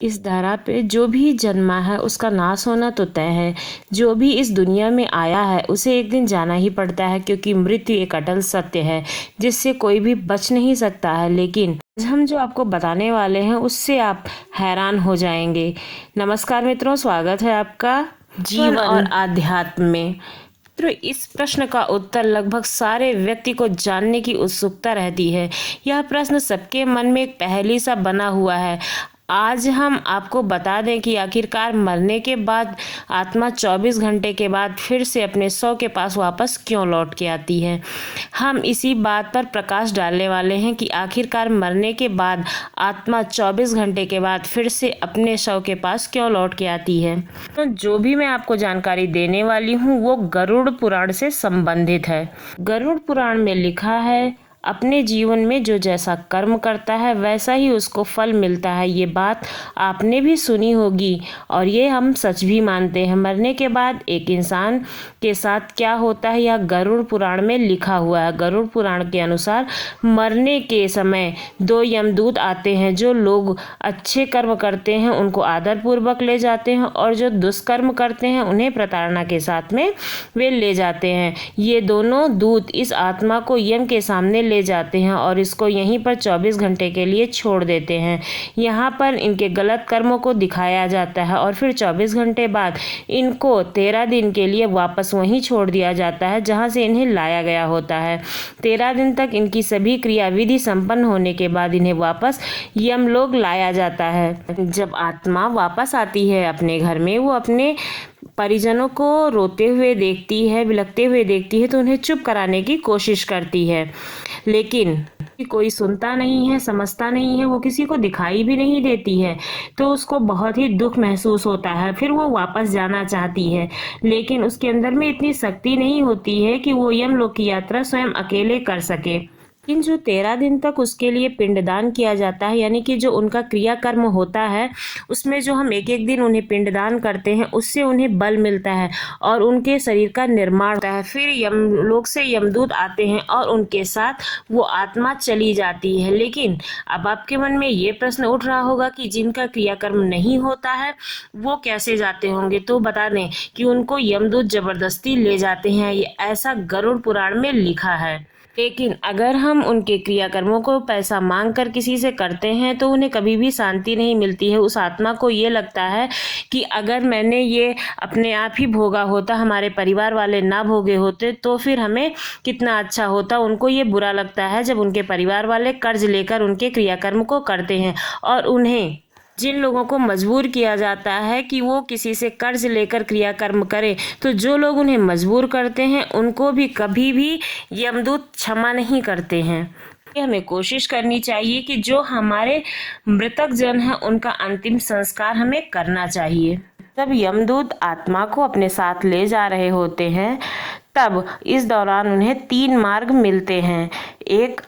इस धरा पे जो भी जन्मा है उसका नाश होना तो तय है। जो भी इस दुनिया में आया है उसे एक दिन जाना ही पड़ता है, क्योंकि मृत्यु एक अटल सत्य है जिससे कोई भी बच नहीं सकता है। लेकिन आज हम जो आपको बताने वाले हैं उससे आप हैरान हो जाएंगे। नमस्कार मित्रों, स्वागत है आपका जीवन और आध्यात्म में। तो इस प्रश्न का उत्तर लगभग सारे व्यक्ति को जानने की उत्सुकता रहती है। यह प्रश्न सबके मन में एक पहेली सा बना हुआ है। आज हम आपको बता दें कि आखिरकार मरने के बाद आत्मा 24 घंटे के बाद फिर से अपने सौ के पास वापस क्यों लौट के आती है। हम इसी बात पर प्रकाश डालने वाले हैं कि आखिरकार मरने के बाद आत्मा 24 घंटे के बाद फिर से अपने शव के पास क्यों लौट के आती है। तो जो भी मैं आपको जानकारी देने वाली हूँ वो गरुड़ पुराण से संबंधित है। गरुड़ पुराण में लिखा है, अपने जीवन में जो जैसा कर्म करता है वैसा ही उसको फल मिलता है। ये बात आपने भी सुनी होगी और ये हम सच भी मानते हैं। मरने के बाद एक इंसान के साथ क्या होता है यह गरुड़ पुराण में लिखा हुआ है। गरुड़ पुराण के अनुसार मरने के समय दो यमदूत आते हैं। जो लोग अच्छे कर्म करते हैं उनको आदरपूर्वक ले जाते हैं और जो दुष्कर्म करते हैं उन्हें प्रताड़ना के साथ में वे ले जाते हैं। ये दोनों दूत इस आत्मा को यम के सामने ले जाते हैं और इसको यहीं पर 24 घंटे के लिए छोड़ देते हैं। यहाँ पर इनके गलत कर्मों को दिखाया जाता है और फिर 24 घंटे बाद इनको 13 दिन के लिए वापस वहीं छोड़ दिया जाता है जहाँ से इन्हें लाया गया होता है। 13 दिन तक इनकी सभी क्रियाविधि संपन्न होने के बाद इन्हें वापस यमलोक लाया जाता है। जब आत्मा वापस आती है अपने घर में, वो अपने परिजनों को रोते हुए देखती है, बिलखते हुए देखती है तो उन्हें चुप कराने की कोशिश करती है, लेकिन कोई सुनता नहीं है, समझता नहीं है, वो किसी को दिखाई भी नहीं देती है। तो उसको बहुत ही दुख महसूस होता है। फिर वो वापस जाना चाहती है, लेकिन उसके अंदर में इतनी शक्ति नहीं होती है कि वो यमलोक की यात्रा स्वयं अकेले कर सके। लेकिन जो 13 दिन तक उसके लिए पिंडदान किया जाता है, यानी कि जो उनका क्रियाकर्म होता है उसमें जो हम एक एक दिन उन्हें पिंडदान करते हैं उससे उन्हें बल मिलता है और उनके शरीर का निर्माण होता है। फिर यमलोक से यमदूत आते हैं और उनके साथ वो आत्मा चली जाती है। लेकिन अब आपके मन में ये प्रश्न उठ रहा होगा कि जिनका क्रियाकर्म नहीं होता है वो कैसे जाते होंगे। तो बता दें कि उनको यमदूत जबरदस्ती ले जाते हैं, ये ऐसा गरुड़ पुराण में लिखा है। लेकिन अगर हम उनके क्रियाकर्मों को पैसा मांग कर किसी से करते हैं तो उन्हें कभी भी शांति नहीं मिलती है। उस आत्मा को ये लगता है कि अगर मैंने ये अपने आप ही भोगा होता, हमारे परिवार वाले ना भोगे होते तो फिर हमें कितना अच्छा होता। उनको ये बुरा लगता है जब उनके परिवार वाले कर्ज लेकर उनके क्रियाकर्म को करते हैं और उन्हें जिन लोगों को मजबूर किया जाता है कि वो किसी से कर्ज लेकर क्रियाकर्म करें, तो जो लोग उन्हें मजबूर करते हैं उनको भी कभी भी यमदूत क्षमा नहीं करते हैं। हमें कोशिश करनी चाहिए कि जो हमारे मृतक जन हैं उनका अंतिम संस्कार हमें करना चाहिए। जब यमदूत आत्मा को अपने साथ ले जा रहे होते हैं तब इस दौरान उन्हें 3 मार्ग मिलते हैं। एक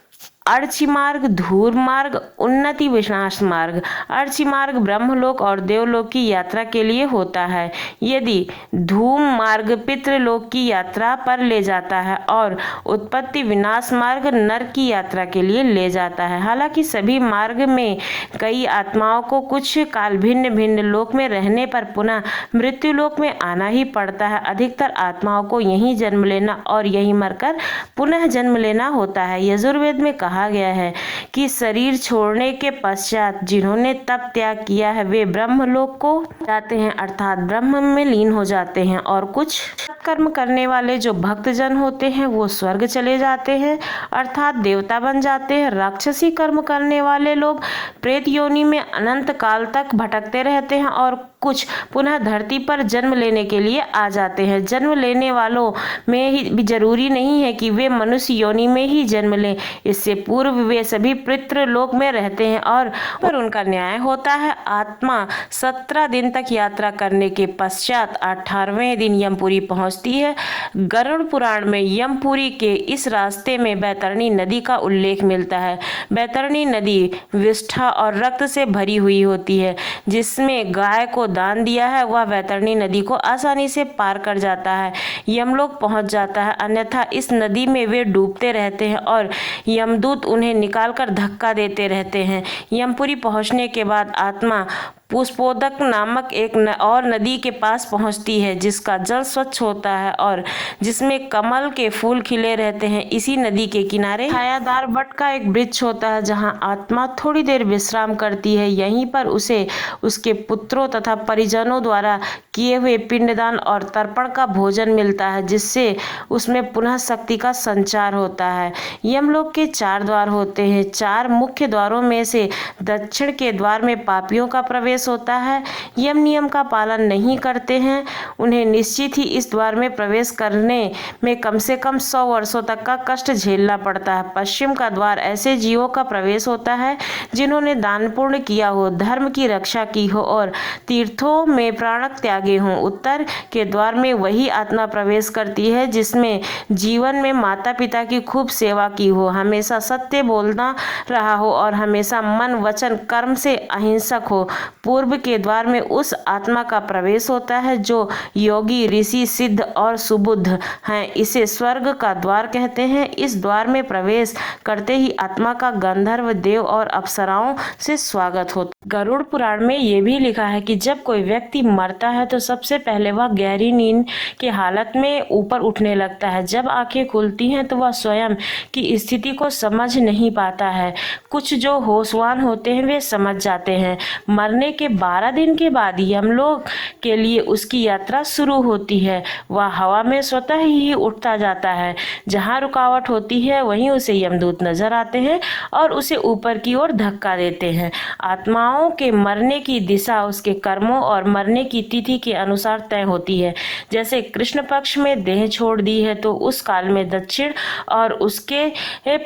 अर्ची मार्ग, धूर मार्ग, उन्नति विनाश मार्ग। अर्ची मार्ग ब्रह्मलोक और देवलोक की यात्रा के लिए होता है। यदि धूम मार्ग पितृलोक की यात्रा पर ले जाता है और उत्पत्ति विनाश मार्ग नरक की यात्रा के लिए ले जाता है। हालांकि सभी मार्ग में कई आत्माओं को कुछ काल भिन्न भिन्न लोक में रहने पर पुनः मृत्यु लोक में आना ही पड़ता है। अधिकतर आत्माओं को यहीं जन्म लेना और यहीं मरकर पुनः जन्म लेना होता है। यजुर्वेद में कहा गया है कि शरीर छोड़ने के पश्चात जिन्होंने तप त्याग किया है वे ब्रह्मलोक को जाते हैं, अर्थात ब्रह्म में लीन हो जाते हैं। और कुछ कर्म करने वाले जो भक्तजन होते हैं वो स्वर्ग चले जाते हैं, अर्थात देवता बन जाते हैं। राक्षसी कर्म करने वाले लोग प्रेत योनि में अनंत काल तक भटकते रहते हैं और कुछ पुनः धरती पर जन्म लेने के लिए आ जाते हैं। जन्म लेने वालों में ही भी जरूरी नहीं है कि वे मनुष्य योनि में ही जन्म लें, इससे पूर्व वे सभी पितृलोक में रहते हैं और पर उनका न्याय होता है। आत्मा 17 दिन तक यात्रा करने के पश्चात 18वें दिन यमपुरी पहुंचती है। गरुड़ पुराण में यमपुरी के इस रास्ते में बैतरणी नदी का उल्लेख मिलता है। बैतरणी नदी विष्ठा और रक्त से भरी हुई होती है। जिसमें गाय को दान दिया है वह बैतरणी नदी को आसानी से पार कर जाता है, यमलोक पहुंच जाता है। अन्यथा इस नदी में वे डूबते रहते हैं और यमदूत उन्हें निकालकर धक्का देते रहते हैं। यमपुरी पहुंचने के बाद आत्मा पुष्पोदक नामक एक और नदी के पास पहुंचती है जिसका जल स्वच्छ होता है और जिसमें कमल के फूल खिले रहते हैं। इसी नदी के किनारे छायादार वट का एक वृक्ष होता है जहां आत्मा थोड़ी देर विश्राम करती है। यहीं पर उसे उसके पुत्रों तथा परिजनों द्वारा किए हुए पिंडदान और तर्पण का भोजन मिलता है जिससे उसमें पुनः शक्ति का संचार होता है। यमलोक के 4 द्वार होते हैं। 4 मुख्य द्वारों में से दक्षिण के द्वार में पापियों का प्रवेश होता है। यम नियम का पालन नहीं करते हैं उन्हें निश्चित ही इस द्वार में प्रवेश करने में कम से कम 100 वर्षों तक का कष्ट झेलना पड़ता है। पश्चिम का द्वार ऐसे जीवों का प्रवेश होता है जिन्होंने दान पुण्य किया हो, धर्म की रक्षा की हो और तीर्थों में प्राण त्यागे हों। उत्तर के द्वार में वही आत्मा प्रवेश करती है जिसमें जीवन में माता पिता की खूब सेवा की हो, हमेशा सत्य बोलना रहा हो और हमेशा मन वचन कर्म से अहिंसक हो। पूर्व के द्वार में उस आत्मा का प्रवेश होता है जो योगी, ऋषि, सिद्ध और सुबुद्ध हैं। इसे स्वर्ग का द्वार कहते हैं। इस द्वार में प्रवेश करते ही आत्मा का गंधर्व, देव और अप्सराओं से स्वागत होता है। गरुड़ पुराण में ये भी लिखा है कि जब कोई व्यक्ति मरता है तो सबसे पहले वह गहरी नींद की हालत में ऊपर उठने लगता है। जब आंखें खुलती हैं तो वह स्वयं की स्थिति को समझ नहीं पाता है। कुछ जो होशवान होते हैं वे समझ जाते हैं। मरने के 12 दिन के बाद यमलोक के लिए उसकी यात्रा शुरू होती है। वह हवा में स्वतः ही उठता जाता है। जहाँ रुकावट होती है वहीं उसे यमदूत नजर आते हैं और उसे ऊपर की ओर धक्का देते हैं। आत्माओं के मरने की दिशा उसके कर्मों और मरने की तिथि के अनुसार तय होती है। जैसे कृष्ण पक्ष में देह छोड़ दी है तो उस काल में दक्षिण और उसके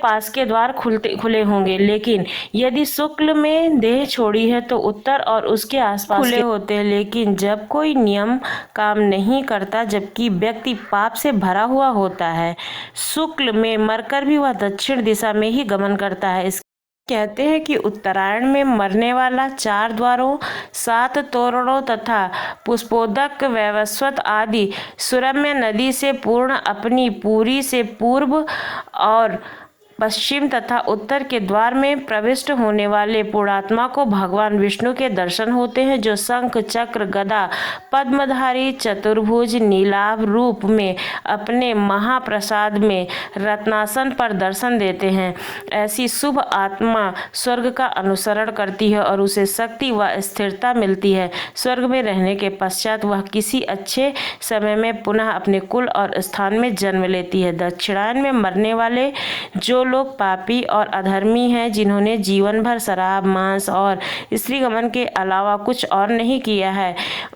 पास के द्वार खुले होंगे, लेकिन यदि शुक्ल में देह छोड़ी है तो उत्तर और उसके आसपास खुले होते हैं। लेकिन जब कोई नियम काम नहीं करता, जबकि व्यक्ति पाप से भरा हुआ होता है, शुक्ल में मरकर भी वह दक्षिण दिशा में ही गमन करता है। कहते हैं कि उत्तरायण में मरने वाला 4 द्वारों, 7 तोरणों तथा पुष्पोदक, वैवस्वत आदि सुरम्य नदी से पूर्ण अपनी पुरी से पूर्व और पश्चिम तथा उत्तर के द्वार में प्रविष्ट होने वाले पुण्यात्मा को भगवान विष्णु के दर्शन होते हैं जो शंख, चक्र, गदा, पद्मधारी, चतुर्भुज, नीलाभ रूप में अपने महाप्रसाद में रत्नासन पर दर्शन देते हैं। ऐसी शुभ आत्मा स्वर्ग का अनुसरण करती है और उसे शक्ति व स्थिरता मिलती है। स्वर्ग में रहने के पश्चात वह किसी अच्छे समय में पुनः अपने कुल और स्थान में जन्म लेती है। दक्षिणायन में मरने वाले जो लोग पापी और अधर्मी हैं, जिन्होंने जीवन भर शराब, मांस और स्त्री गमन के अलावा कुछ और नहीं किया है,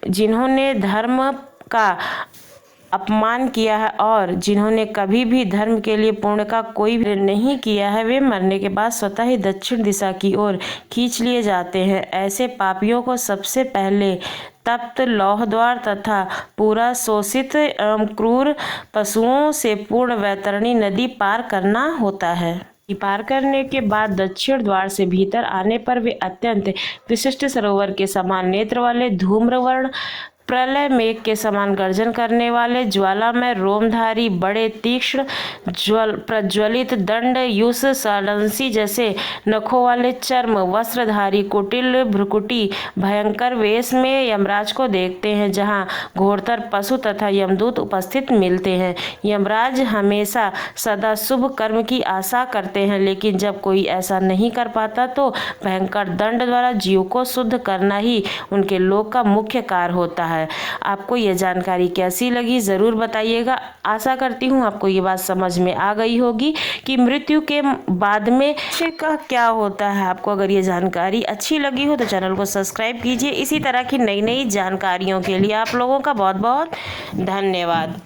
जिन्होंने धर्म का अपमान किया है और जिन्होंने कभी भी धर्म के लिए पुण्य का कोई भी नहीं किया है, वे मरने के बाद स्वतः ही दक्षिण दिशा की ओर खींच लिए जाते हैं। ऐसे पापियों को सबसे पहले तप्त लौह द्वार तथा पूरा शोषित क्रूर पशुओं से पूर्ण वैतरणी नदी पार करना होता है। पार करने के बाद दक्षिण द्वार से भीतर आने पर वे अत्यंत विशिष्ट सरोवर के समान नेत्र वाले, धूम्रवर्ण, प्रलय मेघ के समान गर्जन करने वाले, ज्वालामय रोमधारी, बड़े तीक्ष्ण प्रज्वलित दंड युष सालंसी जैसे नखों वाले, चर्म वस्त्रधारी, कुटिल भ्रुकुटी भयंकर वेश में यमराज को देखते हैं, जहां घोरतर पशु तथा यमदूत उपस्थित मिलते हैं। यमराज हमेशा सदा शुभ कर्म की आशा करते हैं, लेकिन जब कोई ऐसा नहीं कर पाता तो भयंकर दंड द्वारा जीव को शुद्ध करना ही उनके लोक का मुख्य कार्य होता है। आपको यह जानकारी कैसी लगी जरूर बताइएगा। आशा करती हूँ आपको ये बात समझ में आ गई होगी कि मृत्यु के बाद में का क्या होता है। आपको अगर ये जानकारी अच्छी लगी हो तो चैनल को सब्सक्राइब कीजिए। इसी तरह की नई नई जानकारियों के लिए आप लोगों का बहुत बहुत धन्यवाद।